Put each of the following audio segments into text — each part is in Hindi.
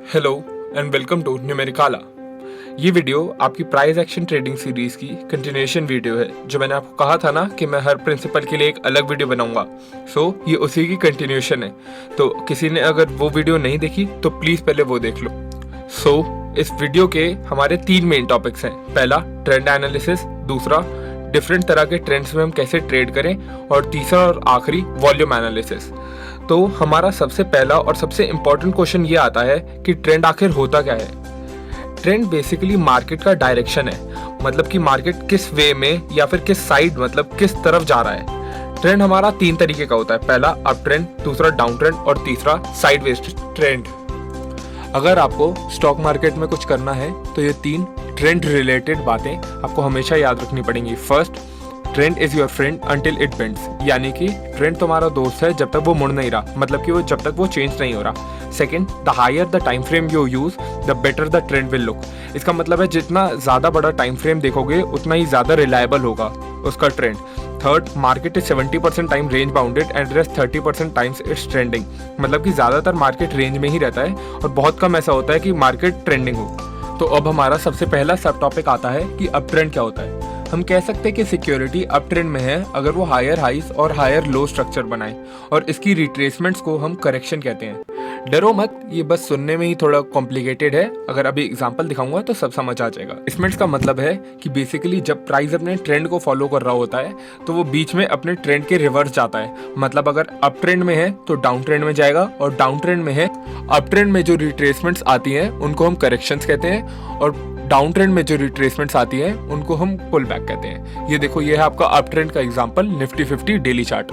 हेलो एंड वेलकम टू न्यूमेरिकाला। ये वीडियो आपकी प्राइस एक्शन ट्रेडिंग सीरीज की कंटिन्यूएशन वीडियो है। जो मैंने आपको कहा था ना कि मैं हर प्रिंसिपल के लिए एक अलग वीडियो बनाऊंगा, ये उसी की कंटिन्यूएशन है। तो किसी ने अगर वो वीडियो नहीं देखी तो प्लीज़ पहले वो देख लो। इस वीडियो के हमारे 3 मेन टॉपिक्स हैं। पहला ट्रेंड एनालिसिस, दूसरा डिफरेंट तरह के ट्रेंड्स में हम कैसे ट्रेड करें, और तीसरा और आखिरी वॉल्यूम एनालिसिस। तो हमारा सबसे पहला और सबसे इम्पोर्टेंट क्वेश्चन ये आता है कि ट्रेंड आखिर होता क्या है। ट्रेंड बेसिकली मार्केट का डायरेक्शन है, मतलब कि मार्केट किस वे में या फिर किस साइड, मतलब किस तरफ जा रहा है। ट्रेंड हमारा 3 तरीके का होता है। पहला अप ट्रेंड, दूसरा डाउन ट्रेंड और तीसरा साइडवेज ट्रेंड। अगर आपको स्टॉक मार्केट में कुछ करना है तो ये 3 ट्रेंड रिलेटेड बातें आपको हमेशा याद रखनी पड़ेंगी। First, trend is your friend until it bends, यानी कि ट्रेंड तुम्हारा दोस्त है जब तक वो मुड़ नहीं रहा, मतलब कि वो जब तक वो चेंज नहीं हो रहा। Second, the higher the time frame you use the better the trend will look. इसका मतलब है जितना ज़्यादा बड़ा टाइम फ्रेम देखोगे उतना ही ज़्यादा रिलायबल होगा उसका trend. Third, market is 70% time range bounded and rest 30% times it's trending, मतलब कि ज़्यादातर मार्केट रेंज में ही रहता है और बहुत कम ऐसा होता है कि मार्केट ट्रेंडिंग हो। तो अब हमारा सबसे पहला सब टॉपिक आता है कि अप ट्रेंड क्या होता है। हम कह सकते हैं कि सिक्योरिटी अप ट्रेंड में है अगर वो हायर हाइस और हायर लो स्ट्रक्चर बनाए, और इसकी रिट्रेसमेंट्स को हम करेक्शन कहते हैं। डरो मत, ये बस सुनने में ही थोड़ा कॉम्प्लिकेटेड है। अगर अभी एग्जांपल दिखाऊंगा तो सब समझ आ जाएगा। रिट्रेसमेंट्स का मतलब है कि बेसिकली जब प्राइस अपने ट्रेंड को फॉलो कर रहा होता है तो वो बीच में अपने ट्रेंड के रिवर्स जाता है। मतलब अगर अप ट्रेंड में है तो डाउन ट्रेंड में जाएगा, और डाउन ट्रेंड में है अप ट्रेंड में जो रिट्रेसमेंट्स आती हैं उनको हम करेक्शंस कहते हैं, और डाउन ट्रेंड में जो रिट्रेसमेंट्स आती हैं उनको हम पुल बैक कहते हैं। ये देखो, ये है आपका अप ट्रेंड का एग्जांपल, निफ्टी 50 डेली चार्ट।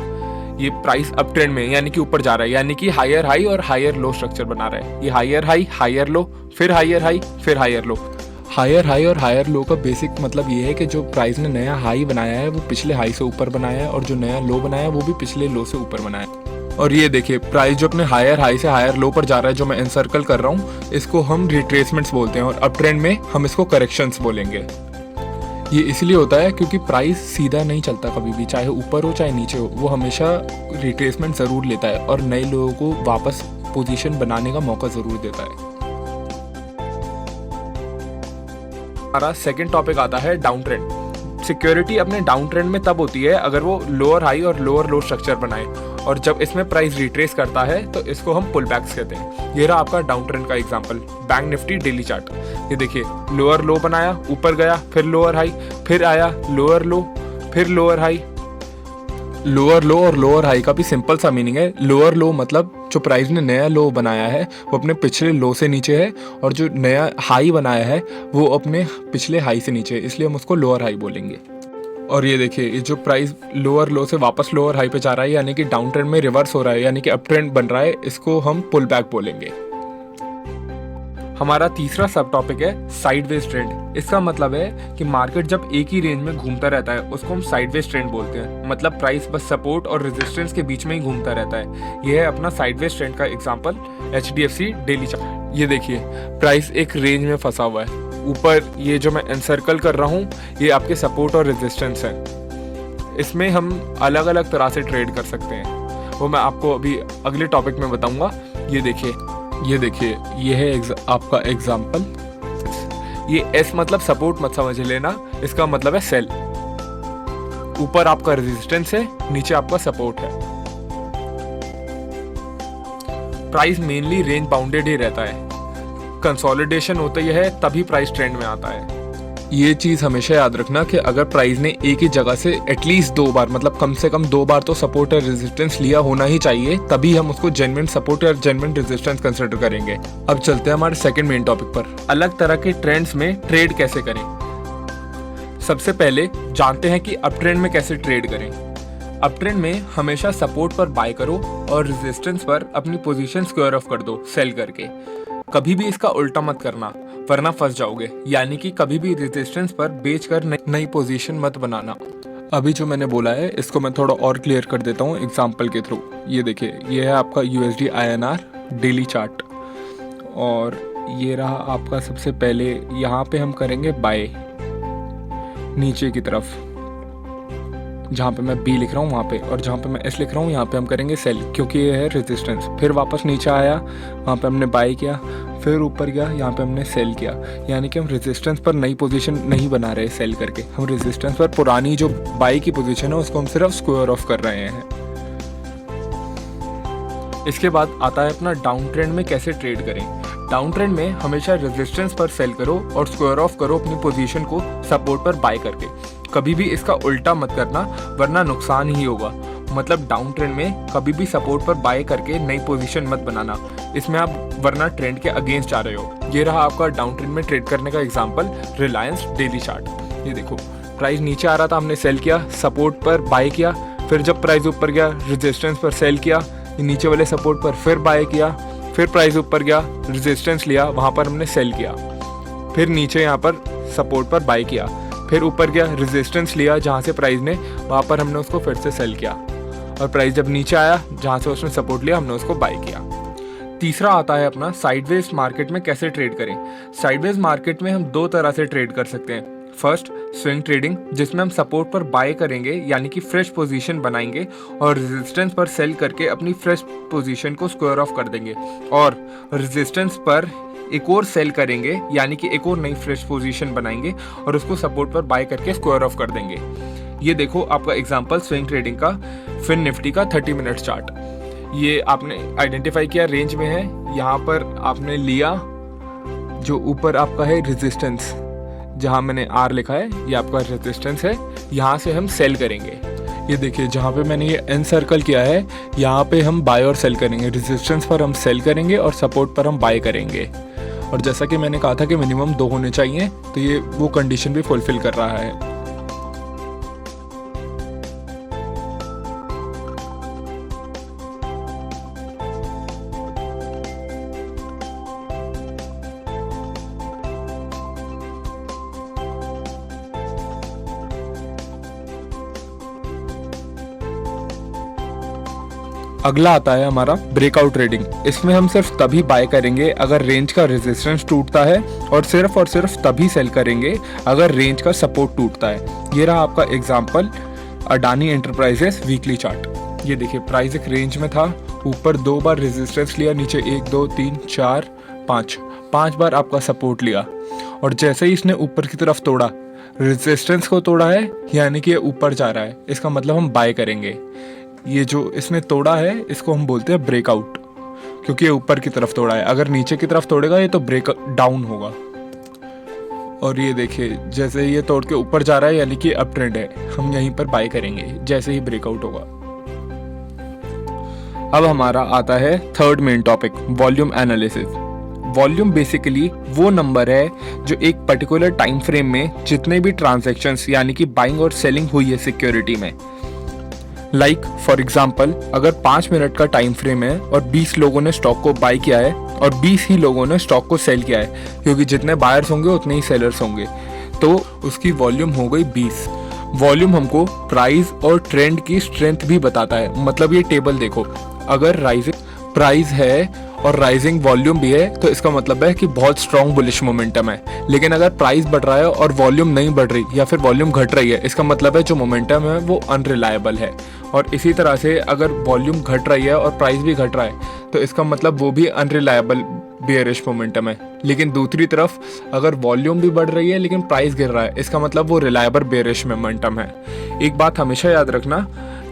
ये प्राइस अप ट्रेंड में यानी कि ऊपर जा रहा है, यानी कि हायर हाई और हायर लो स्ट्रक्चर बना रहा है। ये हायर हाई, हायर लो, फिर हायर हाई, फिर हायर लो। हायर हाई और हायर लो का बेसिक मतलब ये है कि जो प्राइस ने नया हाई बनाया है वो पिछले हाई से ऊपर बनाया है, और जो नया लो बनाया है वो भी पिछले लो से ऊपर बनाया है। और ये देखिए, प्राइस जो अपने हायर हाई से हायर लो पर जा रहा है, जो मैं एनसर्कल कर रहा हूँ, इसको हम रिट्रेसमेंट्स बोलते हैं, और अप ट्रेंड में हम इसको करेक्शंस बोलेंगे। ये इसलिए होता है क्योंकि प्राइस सीधा नहीं चलता कभी भी, चाहे ऊपर हो चाहे नीचे हो, वो हमेशा रिट्रेसमेंट ज़रूर लेता है और नए लोगों को वापस पोजीशन बनाने का मौका ज़रूर देता है। हमारा सेकंड टॉपिक आता है डाउन ट्रेंड। सिक्योरिटी अपने डाउन ट्रेंड में तब होती है अगर वो लोअर हाई और लोअर लो स्ट्रक्चर बनाए, और जब इसमें प्राइस रिट्रेस करता है तो इसको हम पुल बैक्स कहते हैं। ये रहा आपका डाउन ट्रेंड का example, bank Nifty daily chart. ये देखिए, लोअर लो बनाया, ऊपर गया, फिर लोअर हाई, फिर आया लोअर लो, फिर लोअर हाई। लोअर लो और लोअर हाई का भी सिंपल सा मीनिंग है। लोअर लो मतलब जो प्राइस ने नया लो बनाया है वो अपने पिछले लो से नीचे है, और जो नया हाई बनाया है वो अपने पिछले हाई से नीचे है, इसलिए हम उसको लोअर हाई बोलेंगे। और ये देखिए, ये जो प्राइस लोअर लो से वापस लोअर हाई पे जा रहा है, यानी कि डाउन ट्रेंड में रिवर्स हो रहा है, यानी कि अप ट्रेंड बन रहा है, इसको हम पुल बैक बोलेंगे। हमारा तीसरा सब टॉपिक है साइडवेज ट्रेंड। इसका मतलब है कि मार्केट जब एक ही रेंज में घूमता रहता है उसको हम साइडवेज ट्रेंड बोलते हैं। मतलब प्राइस बस सपोर्ट और रेजिस्टेंस के बीच में ही घूमता रहता है। यह है अपना साइडवेज ट्रेंड का एग्जांपल, HDFC डेली चार्ट। ये देखिए, प्राइस एक रेंज में फंसा हुआ है। ऊपर ये जो मैं एनसर्कल कर रहा हूँ ये आपके सपोर्ट और रेजिस्टेंस है। इसमें हम अलग अलग तरह से ट्रेड कर सकते हैं, वो मैं आपको अभी अगले टॉपिक में बताऊंगा। ये देखिए, ये है आपका एग्जाम्पल। ये एस मतलब सपोर्ट मत समझ लेना, इसका मतलब है सेल। ऊपर आपका रेजिस्टेंस है, नीचे आपका सपोर्ट है। प्राइस मेनली रेंज बाउंडेड ही रहता है। कंसोलिडेशन होता ही है तभी प्राइस ट्रेंड में आता है। ये चीज़ हमेशा याद रखना कि अगर प्राइस ने एक ही जगह से एटलीस्ट 2 बार, मतलब कम से कम 2 बार तो सपोर्ट और रेजिस्टेंस लिया होना ही चाहिए, तभी हम उसको जेन्युइन सपोर्ट और जेन्युइन रेजिस्टेंस कंसिडर करेंगे। अब चलते हैं हमारे सेकंड मेन टॉपिक पर, अलग तरह के ट्रेंड्स में ट्रेड कैसे करें। सबसे पहले जानते हैं कि अप ट्रेंड में कैसे ट्रेड करें। अप ट्रेंड में हमेशा सपोर्ट पर बाय करो और रेजिस्टेंस पर अपनी पोजीशन स्क्वायर ऑफ कर दो सेल करके। कभी भी इसका उल्टा मत करना वरना फंस जाओगे, यानी कि कभी भी रेजिस्टेंस पर बेचकर नई पोजीशन मत बनाना। अभी जो मैंने बोला है इसको मैं थोड़ा और क्लियर कर देता हूँ एग्जांपल के थ्रू। ये देखिए, ये है आपका USD INR डेली चार्ट, और ये रहा आपका सबसे पहले, यहाँ पे हम करेंगे बाय नीचे की तरफ। जहाँ पे मैं बी लिख रहा हूँ वहाँ पे, और जहाँ पे मैं एस लिख रहा हूँ यहाँ पे हम करेंगे सेल, क्योंकि ये है रेजिस्टेंस। फिर वापस नीचे आया, वहाँ पे हमने बाई किया, फिर ऊपर गया, यहाँ पे हमने सेल किया। यानी कि हम रेजिस्टेंस पर नई पोजीशन नहीं बना रहे सेल करके, हम रेजिस्टेंस पर पुरानी जो बाई की पोजीशन है उसको हम सिर्फ स्क्वायर ऑफ कर रहे हैं। इसके बाद आता है अपना डाउन ट्रेंड में कैसे ट्रेड करें। डाउन ट्रेंड में हमेशा रेजिस्टेंस पर सेल करो और स्क्वायर ऑफ करो अपनी पोजीशन को सपोर्ट पर बाय करके। कभी भी इसका उल्टा मत करना, वरना नुकसान ही होगा। मतलब डाउन ट्रेंड में कभी भी सपोर्ट पर बाय करके नई पोजीशन मत बनाना, इसमें आप वरना ट्रेंड के अगेंस्ट जा रहे हो। ये रहा आपका डाउन ट्रेंड में ट्रेड करने का एग्जांपल, रिलायंस डेली चार्ट। ये देखो, प्राइस नीचे आ रहा था, हमने सेल किया, सपोर्ट पर बाय किया, फिर जब प्राइस ऊपर गया रेजिस्टेंस पर सेल किया, नीचे वाले सपोर्ट पर फिर बाय किया, फिर प्राइस ऊपर गया, रेजिस्टेंस लिया, वहाँ पर हमने सेल किया, फिर नीचे यहाँ पर सपोर्ट पर बाय किया, फिर ऊपर गया, रेजिस्टेंस लिया जहाँ से प्राइस ने, वहाँ पर हमने उसको फिर से सेल किया, और प्राइस जब नीचे आया जहाँ से उसने सपोर्ट लिया हमने उसको बाय किया। तीसरा आता है अपना साइडवेज मार्केट में कैसे ट्रेड करें। साइडवेज मार्केट में हम दो तरह से ट्रेड कर सकते हैं। फर्स्ट, स्विंग ट्रेडिंग, जिसमें हम सपोर्ट पर बाय करेंगे यानी कि फ्रेश पोजीशन बनाएंगे और रेजिस्टेंस पर सेल करके अपनी फ्रेश पोजीशन को स्क्वायर ऑफ कर देंगे, और रेजिस्टेंस पर एक और सेल करेंगे यानी कि एक और नई फ्रेश पोजीशन बनाएंगे और उसको सपोर्ट पर बाय करके स्क्वायर ऑफ कर देंगे। ये देखो आपका एग्जांपल स्विंग ट्रेडिंग का, फिन निफ्टी का 30 मिनट चार्ट। ये आपने आइडेंटिफाई किया रेंज में है, यहाँ पर आपने लिया जो ऊपर आपका है रेजिस्टेंस, जहाँ मैंने आर लिखा है ये आपका रेजिस्टेंस है, यहाँ से हम सेल करेंगे। ये देखिए जहाँ पे मैंने ये एन सर्कल किया है यहाँ पे हम बाय और सेल करेंगे, रेजिस्टेंस पर हम सेल करेंगे और सपोर्ट पर हम बाय करेंगे। और जैसा कि मैंने कहा था कि मिनिमम 2 होने चाहिए, तो ये वो कंडीशन भी फुलफिल कर रहा है। अगला आता है हमारा ब्रेकआउट ट्रेडिंग। इसमें हम सिर्फ तभी बाय करेंगे अगर रेंज का रेजिस्टेंस टूटता है, और सिर्फ तभी सेल करेंगे अगर रेंज का सपोर्ट टूटता है। ये रहा आपका example Adani enterprises weekly chart. ये देखिए प्राइस एक रेंज में था, ऊपर 2 बार रेजिस्टेंस लिया, नीचे 1 2 3 4 5 बार आपका सपोर्ट लिया, और जैसे ही इसने ऊपर की तरफ तोड़ा, रेजिस्टेंस को तोड़ा है यानी कि ये ऊपर जा रहा है, इसका मतलब हम बाय करेंगे। ये जो इसने तोड़ा है इसको हम बोलते हैं ब्रेकआउट, क्योंकि ये ऊपर की तरफ तोड़ा है। अगर नीचे की तरफ तोड़ेगा ये तो ब्रेक डाउन होगा। और ये देखिए जैसे ये तोड़ के ऊपर जा रहा है यानी कि अप ट्रेंड है, हम यहीं पर बाय करेंगे जैसे ही ब्रेकआउट होगा। अब हमारा आता है third main topic, volume analysis. Volume basically वो नंबर है जो एक पर्टिकुलर टाइम फ्रेम में जितने भी ट्रांजैक्शंस यानी कि बाइंग और सेलिंग हुई है सिक्योरिटी में, लाइक फॉर एग्जाम्पल अगर 5 मिनट का टाइम फ्रेम है और 20 लोगों ने स्टॉक को बाय किया है और 20 ही लोगों ने स्टॉक को सेल किया है, क्योंकि जितने बायर्स होंगे उतने ही सेलर्स होंगे, तो उसकी वॉल्यूम हो गई 20। वॉल्यूम हमको प्राइस और ट्रेंड की स्ट्रेंथ भी बताता है। मतलब ये टेबल देखो, अगर राइजिंग प्राइस है और राइजिंग वॉल्यूम भी है तो इसका मतलब है कि बहुत स्ट्रॉन्ग बुलिश मोमेंटम है। लेकिन अगर प्राइस बढ़ रहा है और वॉल्यूम नहीं बढ़ रही या फिर वॉल्यूम घट रही है, इसका मतलब है जो मोमेंटम है वो अनरिलायबल है। और इसी तरह से अगर वॉल्यूम घट रही है और प्राइस भी घट रहा है तो इसका मतलब वो भी अनरिलायबल बेयरिश मोमेंटम है। लेकिन दूसरी तरफ अगर वॉल्यूम भी बढ़ रही है लेकिन प्राइस गिर रहा है, इसका मतलब वो रिलायबल बेयरिश मोमेंटम है। एक बात हमेशा याद रखना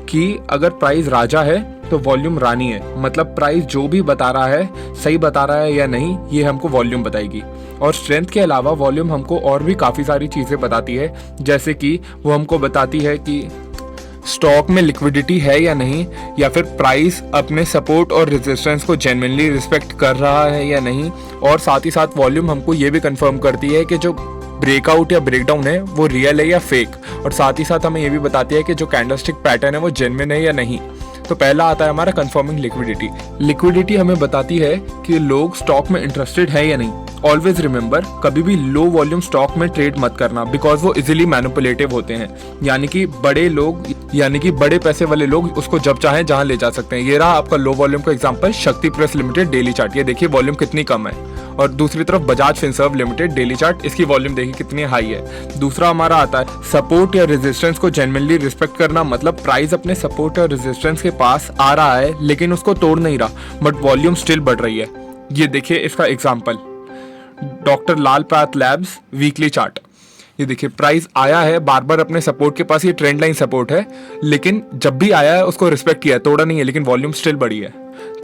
कि अगर प्राइस राजा है तो वॉल्यूम रानी है। मतलब प्राइस जो भी बता रहा है, सही बता रहा है या नहीं, ये हमको वॉल्यूम बताएगी। और स्ट्रेंथ के अलावा वॉल्यूम हमको और भी काफ़ी सारी चीज़ें बताती है, जैसे कि वो हमको बताती है कि स्टॉक में लिक्विडिटी है या नहीं, या फिर प्राइस अपने सपोर्ट और रेजिस्टेंस को जेन्युइनली रिस्पेक्ट कर रहा है या नहीं। और साथ ही साथ वॉल्यूम हमको ये भी कंफर्म करती है कि जो ब्रेकआउट या ब्रेकडाउन है वो रियल है या फेक। और साथ ही साथ हमें ये भी बताती है कि जो कैंडलस्टिक पैटर्न है वो जेन्युइन है या नहीं। तो पहला आता है हमारा कंफर्मिंग लिक्विडिटी। लिक्विडिटी हमें बताती है कि लोग स्टॉक में इंटरेस्टेड है या नहीं। ऑलवेज रिमेंबर, कभी भी लो वॉल्यूम स्टॉक में ट्रेड मत करना, बिकॉज वो इजीली मैनिपुलेटिव होते हैं। यानी कि बड़े पैसे वाले लोग उसको जब चाहें जहां ले जा सकते हैं। ये रहा आपका लो वॉल्यूम का एग्जांपल, शक्ति प्रेस लिमिटेड डेली चार्ट। ये देखिए वॉल्यूम कितनी कम है और दूसरी तरफ Bajaj Finserv limited daily chart, इसकी वॉल्यूम देखिए कितनी हाई है। दूसरा हमारा आता है सपोर्ट या रेजिस्टेंस को जेन्युइनली रिस्पेक्ट करना, मतलब प्राइस अपने सपोर्ट और रेजिस्टेंस के पास आ रहा है लेकिन उसको तोड़ नहीं रहा बट वॉल्यूम स्टिल बढ़ रही है। ये देखिए इसका एग्जाम्पल, डॉक्टर लाल पाथ लैब्स वीकली चार्ट। ये देखिए प्राइस आया है बार बार अपने सपोर्ट के पास, ये ट्रेंड लाइन सपोर्ट है, लेकिन जब भी आया है उसको रिस्पेक्ट किया है, तोड़ा नहीं है, लेकिन वॉल्यूम स्टिल बढ़ी है।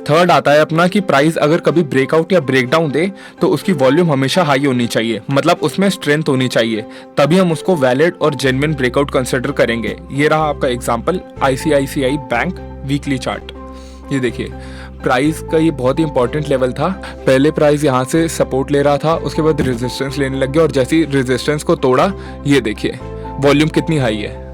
थर्ड आता है अपना कि प्राइस अगर कभी ब्रेकआउट या ब्रेकडाउन दे तो उसकी वॉल्यूम हमेशा हाई होनी चाहिए, मतलब उसमें स्ट्रेंथ होनी चाहिए, तभी हम उसको वैलिड और जेन्युइन ब्रेकआउट कंसिडर करेंगे। ये रहा आपका example ICICI bank weekly chart. ये देखिए प्राइस का ये बहुत ही इंपॉर्टेंट लेवल था, पहले प्राइस यहाँ से सपोर्ट ले रहा था, उसके बाद रेजिस्टेंस लेने लग गया और जैसे ही रेजिस्टेंस को तोड़ा, ये देखिए वॉल्यूम कितनी हाई है।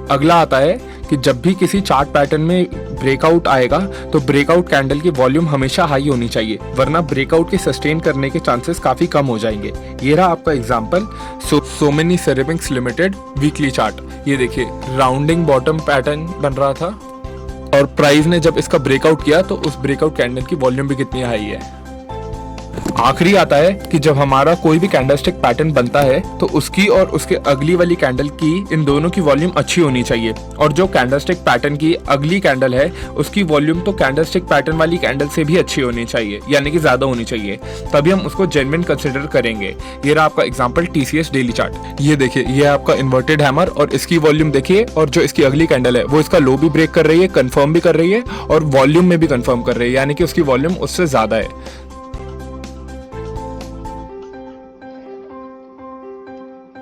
अगला आता है कि जब भी किसी चार्ट पैटर्न में ब्रेकआउट आएगा तो ब्रेकआउट कैंडल की वॉल्यूम हमेशा हाई होनी चाहिए, वरना ब्रेकआउट के सस्टेन करने के चांसेस काफी कम हो जाएंगे। ये रहा आपका example Somany ceramics limited weekly chart. ये देखिए राउंडिंग बॉटम पैटर्न बन रहा था और प्राइस ने जब इसका ब्रेकआउट किया तो उस ब्रेकआउट कैंडल की वॉल्यूम भी कितनी हाई है। आखिरी आता है कि जब हमारा कोई भी कैंडलस्टिक पैटर्न बनता है तो उसकी और उसके अगली वाली कैंडल की, इन दोनों की वॉल्यूम अच्छी होनी चाहिए, और जो कैंडलस्टिक पैटर्न की अगली कैंडल है उसकी वॉल्यूम तो कैंडलस्टिक पैटर्न वाली कैंडल से भी अच्छी होनी चाहिए, यानी कि ज्यादा होनी चाहिए, तभी हम उसको जेन्युइन कंसिडर करेंगे। ये रहा आपका एग्जांपल TCS डेली चार्ट। ये देखिए ये आपका इन्वर्टेड हैमर और इसकी वॉल्यूम देखिए, और जो इसकी अगली कैंडल है वो इसका लो भी ब्रेक कर रही है, कंफर्म भी कर रही है और वॉल्यूम में भी कंफर्म कर रही है, यानी कि उसकी वॉल्यूम उससे ज्यादा है।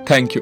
Thank you.